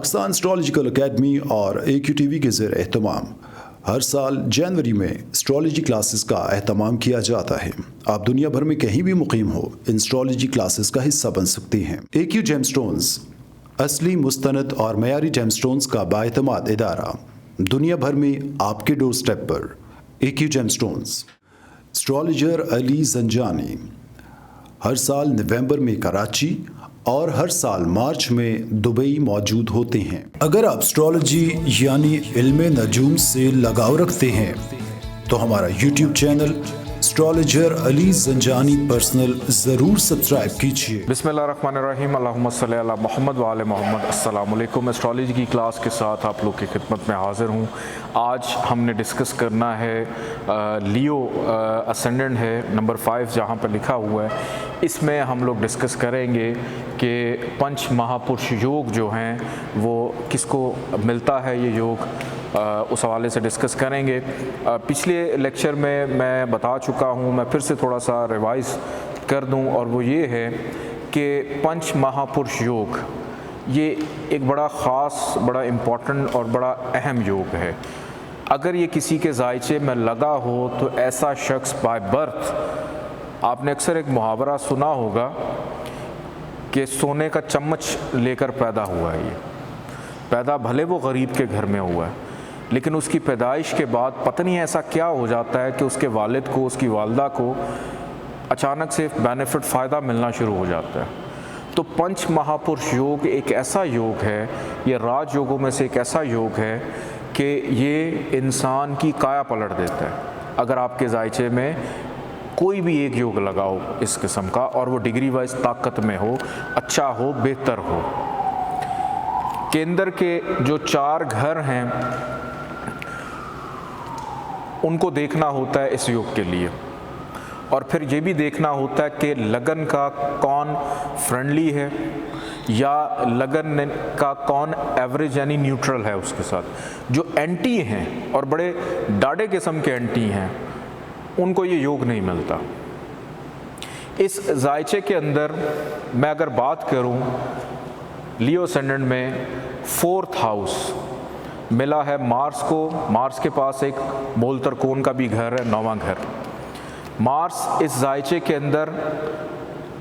Pakistan astrological academy और AQTV के ज़ेर एहतमाम हर साल जनवरी में एस्ट्रोलॉजी क्लासेस का एहतमाम किया जाता है। आप दुनिया भर में कहीं भी मुकीम हो, इन एस्ट्रोलॉजी क्लासेस का हिस्सा बन सकते हैं। AQ जेमस्टोन्स असली, मुस्तनद और मयारी जेमस्टोन्स का बाएतमाद इदारा, दुनिया भर में आपके डोर स्टेप पर। AQ gemstones. Astrologer Ali Zanjani हर साल नवंबर में कराची और हर साल मार्च में दुबई मौजूद होते हैं। अगर आप एस्ट्रोलॉजी यानी इल्मे नजूम से लगाव रखते हैं तो हमारा YouTube channel astrologer Ali Zanjani personal ज़रूर सब्सक्राइब कीजिए। बिस्मिल्लाहिर्रहमानिर्रहीम, अल्लाहुम्मा सल्ली अला मोहम्मद व आले मोहम्मद। अस्सलाम वालेकुम। एस्ट्रोलॉजी की क्लास के साथ आप लोग की खिदमत में हाज़िर हूँ। आज हमने डिस्कस करना है लियो असेंडेंट है नंबर 5 जहाँ पर लिखा हुआ है। इसमें हम लोग डिस्कस करेंगे कि पंच महापुरुष योग जो हैं वो किसको मिलता है, ये योग उस हवाले से डिस्कस करेंगे। पिछले लेक्चर में मैं बता चुका हूँ, मैं फिर से थोड़ा सा रिवाइज़ कर दूँ, और वो ये है कि पंच महापुरुष योग ये एक बड़ा ख़ास, बड़ा इम्पोर्टेंट और बड़ा अहम योग है। अगर ये किसी के जायचे में लगा हो तो ऐसा शख्स बाय बर्थ, आपने अक्सर एक मुहावरा सुना होगा कि सोने का चम्मच लेकर पैदा हुआ है। ये पैदा भले वो गरीब के घर में हुआ है, लेकिन उसकी पैदाइश के बाद पता नहीं ऐसा क्या हो जाता है कि उसके वालिद को, उसकी वालदा को अचानक से बेनिफिट फ़ायदा मिलना शुरू हो जाता है। तो पंच महापुरुष योग एक ऐसा योग है, ये राज योगों में से एक ऐसा योग है कि ये इंसान की काया पलट देता है। अगर आपके जायचे में कोई भी एक योग लगाओ इस किस्म का, और वो डिग्री वाइज ताकत में हो, अच्छा हो, बेहतर हो। केंद्र के जो 4 घर हैं उनको देखना होता है इस योग के लिए, और फिर ये भी देखना होता है कि लगन का कौन फ्रेंडली है या लगन का कौन एवरेज यानी न्यूट्रल है उसके साथ। जो एंटी हैं और बड़े डाढ़े किस्म के एंटी हैं उनको ये योग नहीं मिलता। इस जायचे के अंदर मैं अगर बात करूं, लियो असेंडेंट में 4th हाउस मिला है मार्स को। मार्स के पास एक मूल त्रिकोण का भी घर है, 9वां घर। मार्स इस जायचे के अंदर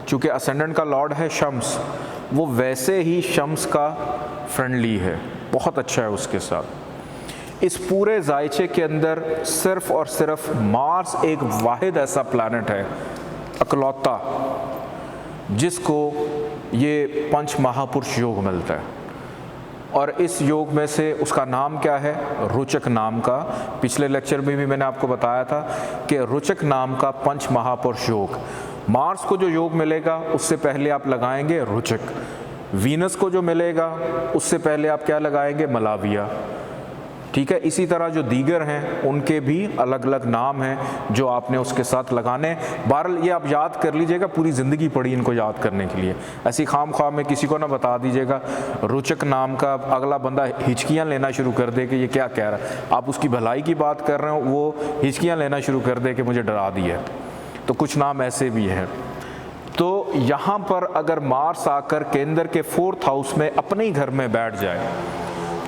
चूँकि असेंडेंट का लॉर्ड है शम्स, वो वैसे ही शम्स का फ्रेंडली है, बहुत अच्छा है उसके साथ। इस पूरे जायचे के अंदर सिर्फ़ और सिर्फ मार्स एक वाहिद ऐसा प्लैनेट है, अकलौता, जिसको ये पंच महापुरुष योग मिलता है। और इस योग में से उसका नाम क्या है? रुचक नाम का। पिछले लेक्चर में भी मैंने आपको बताया था कि रुचक नाम का पंच महापुरुष योग। मार्स को जो योग मिलेगा उससे पहले आप लगाएंगे रुचक। वीनस को जो मिलेगा उससे पहले आप क्या लगाएंगे? मलाविया। ठीक है। इसी तरह जो दीगर हैं उनके भी अलग अलग नाम हैं जो आपने उसके साथ लगाने। बहरहाल ये आप याद कर लीजिएगा, पूरी ज़िंदगी पड़ी इनको याद करने के लिए। ऐसी खाम ख्वाह में किसी को ना बता दीजिएगा रुचक नाम का, अगला बंदा हिचकियाँ लेना शुरू कर दे कि ये क्या कह रहा है। आप उसकी भलाई की बात कर रहे हो, वो हिचकियाँ लेना शुरू कर दे कि मुझे डरा दिया है। तो कुछ नाम ऐसे भी हैं। तो यहाँ पर अगर मार्स आकर केंद्र के 4th हाउस में अपने ही घर में बैठ जाए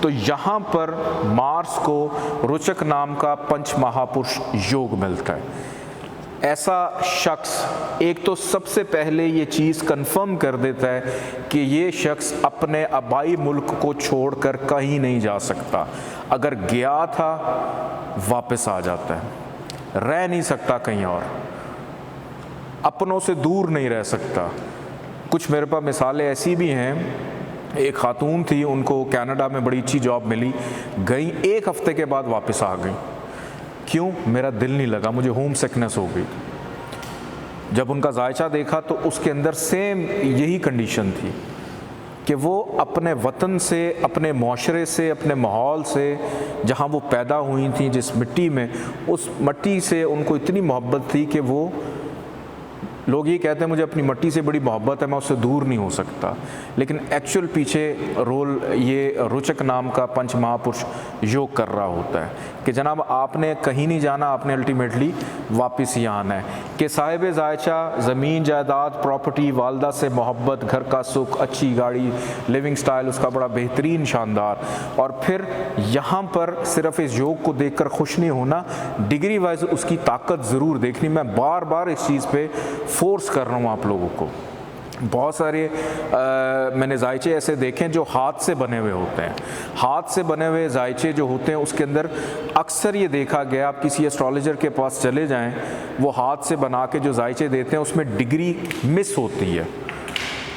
तो यहाँ पर मार्स को रुचक नाम का पंच महापुरुष योग मिलता है। ऐसा शख्स एक तो सबसे पहले ये चीज़ कंफर्म कर देता है कि ये शख्स अपने आबाई मुल्क को छोड़कर कहीं नहीं जा सकता। अगर गया था वापस आ जाता है, रह नहीं सकता कहीं और, अपनों से दूर नहीं रह सकता। कुछ मेरे पास मिसालें ऐसी भी हैं। एक खातून थी, उनको कनाडा में बड़ी अच्छी जॉब मिली, गई 1 हफ्ते के बाद वापस आ गई। क्यों? मेरा दिल नहीं लगा, मुझे होम सिकनेस हो गई। जब उनका जायचा देखा तो उसके अंदर सेम यही कंडीशन थी कि वो अपने वतन से, अपने माशरे से, अपने माहौल से, जहाँ वो पैदा हुई थी, जिस मिट्टी में, उस मिट्टी से उनको इतनी मोहब्बत थी कि वो, लोग ये कहते हैं मुझे अपनी मिट्टी से बड़ी मोहब्बत है, मैं उससे दूर नहीं हो सकता, लेकिन एक्चुअल पीछे रोल ये रुचक नाम का पंच महापुरुष योग कर रहा होता है कि जनाब आपने कहीं नहीं जाना, आपने अल्टीमेटली वापस ही आना है। कि साहिब जायचा ज़मीन जायदाद प्रॉपर्टी, वालदा से मोहब्बत, घर का सुख, अच्छी गाड़ी, लिविंग स्टाइल उसका बड़ा बेहतरीन शानदार, और फिर यहाँ पर सिर्फ इस योग को देखकर खुश नहीं होना, डिग्री वाइज उसकी ताकत ज़रूर देखनी। मैं बार बार इस चीज़ पे फोर्स कर रहा हूँ आप लोगों को। बहुत सारे मैंने जायचे ऐसे देखे हैं जो हाथ से बने हुए होते हैं। हाथ से बने हुए जायचे जो होते हैं उसके अंदर अक्सर ये देखा गया, आप किसी एस्ट्रोलॉजर के पास चले जाएं, वो हाथ से बना के जो जायचे देते हैं उसमें डिग्री मिस होती है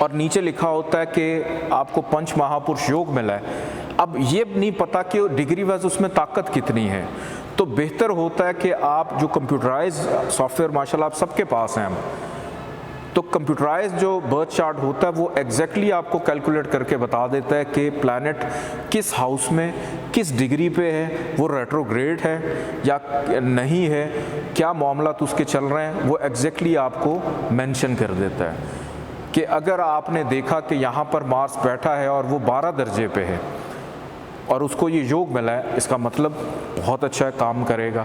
और नीचे लिखा होता है कि आपको पंच महापुरुष योग मिला है। अब ये नहीं पता कि डिग्री वाइज उसमें ताकत कितनी है। तो बेहतर होता है कि आप जो कंप्यूटराइज सॉफ्टवेयर माशाल्लाह आप सबके पास हैं, तो कंप्यूटराइज जो बर्थ चार्ट होता है वो एग्जैक्टली आपको कैलकुलेट करके बता देता है कि प्लैनेट किस हाउस में किस डिग्री पे है, वो रेट्रोग्रेड है या नहीं है, क्या मामला तो उसके चल रहे हैं, वो एग्जैक्टली आपको मेंशन कर देता है। कि अगर आपने देखा कि यहाँ पर मार्स बैठा है और वो 12 दर्जे पे है और उसको ये योग मिला है, इसका मतलब बहुत अच्छा है, काम करेगा।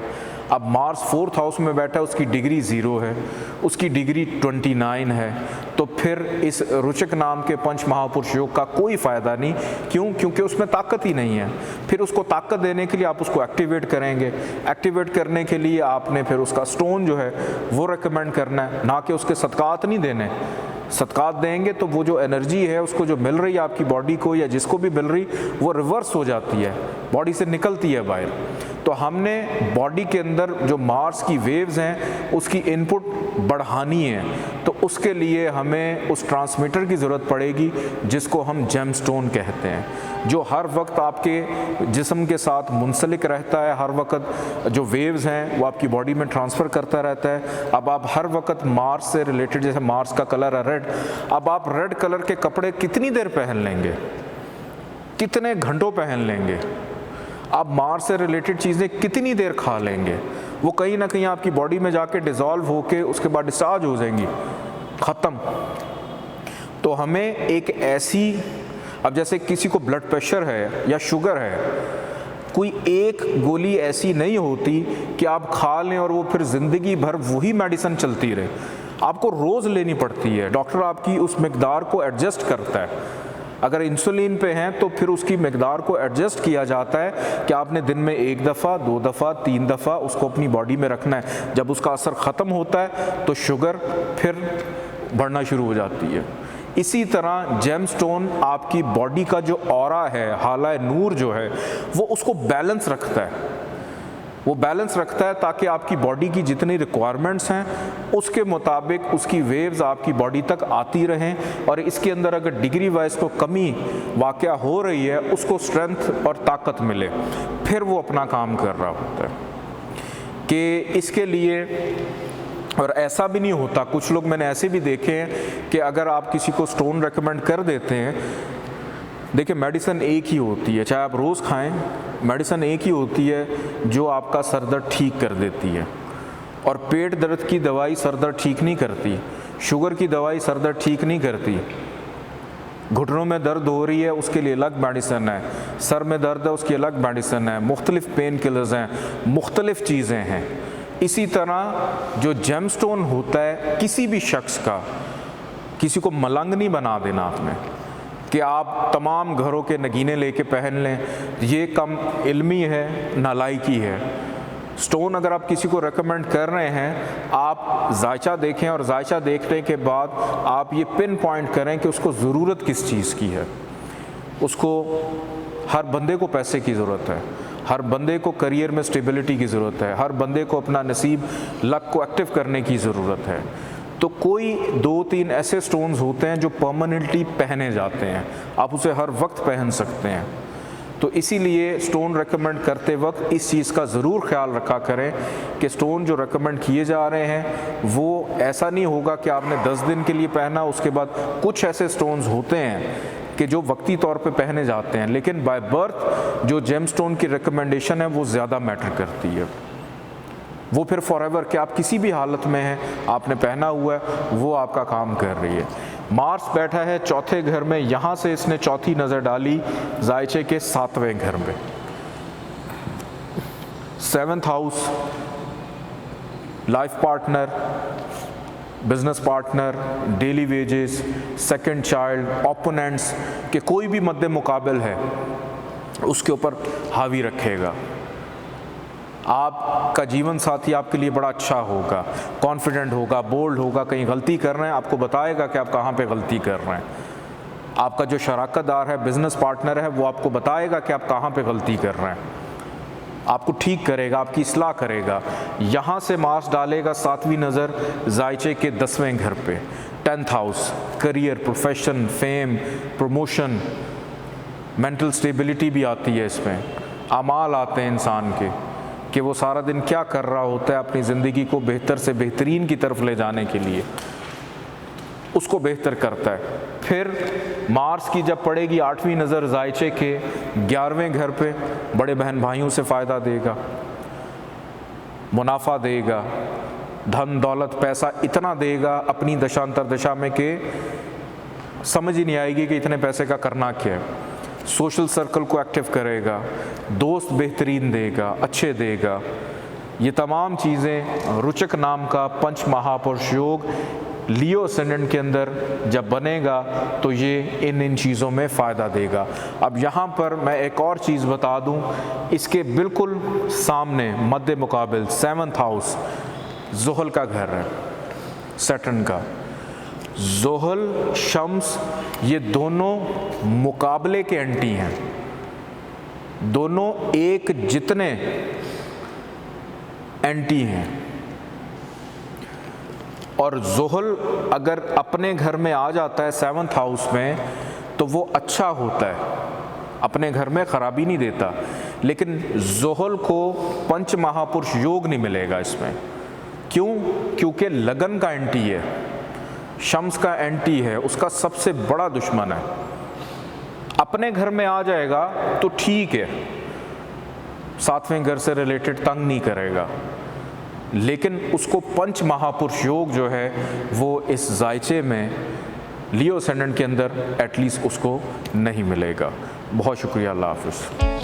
अब मार्स 4th हाउस में बैठा है, उसकी डिग्री 0 है, उसकी डिग्री 29 है, तो फिर इस रुचक नाम के पंच महापुरुष योग का कोई फ़ायदा नहीं। क्यों? क्योंकि उसमें ताकत ही नहीं है। फिर उसको ताकत देने के लिए आप उसको एक्टिवेट करेंगे। एक्टिवेट करने के लिए आपने फिर उसका स्टोन जो है वो रिकमेंड करना है, ना कि उसके सदकात नहीं देने। सदकात देंगे तो वो जो एनर्जी है उसको जो मिल रही है आपकी बॉडी को या जिसको भी मिल रही, वो रिवर्स हो जाती है, बॉडी से निकलती है बाहर। तो हमने बॉडी के अंदर जो मार्स की वेव्स हैं उसकी इनपुट बढ़ानी है, तो उसके लिए हमें उस ट्रांसमीटर की ज़रूरत पड़ेगी जिसको हम जेमस्टोन कहते हैं, जो हर वक्त आपके जिस्म के साथ मुंसलिक रहता है। हर वक्त जो वेव्स हैं वो आपकी बॉडी में ट्रांसफ़र करता रहता है। अब आप हर वक्त मार्स से रिलेटेड, जैसे मार्स का कलर है रेड, अब आप रेड कलर के कपड़े कितनी देर पहन लेंगे, कितने घंटों पहन लेंगे, आप मार्स से रिलेटेड चीज़ें कितनी देर खा लेंगे, वो कहीं ना कहीं आपकी बॉडी में जाके डिज़ोल्व होके उसके बाद डिस्चार्ज हो जाएंगी, ख़त्म। तो हमें एक ऐसी, अब जैसे किसी को ब्लड प्रेशर है या शुगर है, कोई एक गोली ऐसी नहीं होती कि आप खा लें और वो फिर ज़िंदगी भर वही मेडिसिन चलती रहे। आपको रोज़ लेनी पड़ती है, डॉक्टर आपकी उस मकदार को एडजस्ट करता है। अगर इंसुलिन पे हैं तो फिर उसकी मकदार को एडजस्ट किया जाता है कि आपने दिन में 1 दफ़ा 2 दफ़ा 3 दफ़ा उसको अपनी बॉडी में रखना है। जब उसका असर ख़त्म होता है तो शुगर फिर बढ़ना शुरू हो जाती है। इसी तरह जेमस्टोन आपकी बॉडी का जो ऑरा है, हालाए नूर जो है, वो उसको बैलेंस रखता है। वो बैलेंस रखता है ताकि आपकी बॉडी की जितनी रिक्वायरमेंट्स हैं उसके मुताबिक उसकी वेव्स आपकी बॉडी तक आती रहें, और इसके अंदर अगर डिग्री वाइज को कमी वाक़या हो रही है उसको स्ट्रेंथ और ताकत मिले, फिर वो अपना काम कर रहा होता है। कि इसके लिए, और ऐसा भी नहीं होता, कुछ लोग मैंने ऐसे भी देखे हैं कि अगर आप किसी को स्टोन रेकमेंड कर देते हैं, देखिए मेडिसिन एक ही होती है, चाहे आप रोज़ खाएं, मेडिसिन एक ही होती है जो आपका सर दर्द ठीक कर देती है। और पेट दर्द की दवाई सर दर्द ठीक नहीं करती, शुगर की दवाई सर दर्द ठीक नहीं करती, घुटनों में दर्द हो रही है उसके लिए अलग मेडिसिन है, सर में दर्द है उसकी अलग मेडिसिन है, मुख्तलिफ पेन किलर्स हैं, मुख्तलिफ चीज़ें हैं। इसी तरह जो जेमस्टोन होता है किसी भी शख्स का, किसी को मलंग नहीं बना देना आपने कि आप तमाम घरों के नगीने लेके पहन लें, ये कम इल्मी है, नालायकी है। स्टोन अगर आप किसी को रेकमेंड कर रहे हैं, आप जायचा देखें और जायचा देखने के बाद आप ये पिन पॉइंट करें कि उसको ज़रूरत किस चीज़ की है। उसको, हर बंदे को पैसे की ज़रूरत है, हर बंदे को करियर में स्टेबिलिटी की ज़रूरत है, हर बंदे को अपना नसीब लक को एक्टिव करने की ज़रूरत है। तो कोई 2-3 ऐसे स्टोन्स होते हैं जो परमानेंटली पहने जाते हैं, आप उसे हर वक्त पहन सकते हैं। तो इसीलिए स्टोन रेकमेंड करते वक्त इस चीज़ का ज़रूर ख्याल रखा करें कि स्टोन जो रेकमेंड किए जा रहे हैं वो ऐसा नहीं होगा कि आपने 10 दिन के लिए पहना, उसके बाद कुछ ऐसे स्टोन्स होते हैं कि जो वक्ती तौर पे पहने जाते हैं, लेकिन बाय बर्थ जो जेमस्टोन की रिकमेंडेशन है वो ज़्यादा मैटर करती है। वो फिर फॉरएवर कि आप किसी भी हालत में हैं, आपने पहना हुआ है, वो आपका काम कर रही है। मार्स बैठा है चौथे घर में, यहाँ से इसने चौथी नज़र डाली जायचे के 7वें घर में। 7th house life partner, business partner, daily wages, second child, opponents के कोई भी मद्दे मुकाबिल है उसके ऊपर हावी रखेगा। आपका जीवन साथी आपके लिए बड़ा अच्छा होगा, कॉन्फिडेंट होगा, बोल्ड होगा, कहीं गलती कर रहे हैं आपको बताएगा कि आप कहाँ पे गलती कर रहे हैं। आपका जो शराकतदार है, बिजनेस पार्टनर है, वो आपको बताएगा कि आप कहाँ पे गलती कर रहे हैं, आपको ठीक करेगा, आपकी इस्लाह करेगा। यहाँ से मार्स डालेगा 7वीं नज़र जायचे के 10वें घर पे, 10th house, career, profession, fame, promotion, mental stability भी आती है इसमें। अमाल आते हैं इंसान के कि वो सारा दिन क्या कर रहा होता है अपनी ज़िंदगी को बेहतर से बेहतरीन की तरफ ले जाने के लिए, उसको बेहतर करता है। फिर मार्स की जब पड़ेगी 8वीं नज़र जायचे के 11वें घर पे, बड़े बहन भाइयों से फ़ायदा देगा, मुनाफा देगा, धन दौलत पैसा इतना देगा अपनी दशांतर दशा में कि समझ ही नहीं आएगी कि इतने पैसे का करना क्या है। सोशल सर्कल को एक्टिव करेगा, दोस्त बेहतरीन देगा, अच्छे देगा। ये तमाम चीज़ें रुचक नाम का पंच महापुरुष योग लियो असेंडेंट के अंदर जब बनेगा तो ये इन चीज़ों में फ़ायदा देगा। अब यहाँ पर मैं एक और चीज़ बता दूँ, इसके बिल्कुल सामने मद्दे मुकाबिल 7th हाउस ज़ुहल का घर है, सैटर्न का। ज़ुहल, शम्स, ये दोनों मुकाबले के एंटी हैं, दोनों एक जितने एंटी हैं। और ज़ुहल अगर अपने घर में आ जाता है 7th हाउस में तो वो अच्छा होता है, अपने घर में ख़राबी नहीं देता। लेकिन ज़ुहल को पंच महापुरुष योग नहीं मिलेगा इसमें। क्यों? क्योंकि लगन का एंटी है, शम्स का एंटी है, उसका सबसे बड़ा दुश्मन है। अपने घर में आ जाएगा तो ठीक है, 7वें घर से रिलेटेड तंग नहीं करेगा, लेकिन उसको पंच महापुरुष योग जो है वो इस जायचे में लियो असेंडेंट के अंदर एटलीस्ट उसको नहीं मिलेगा। बहुत शुक्रिया, अल्लाह हाफ़िज़।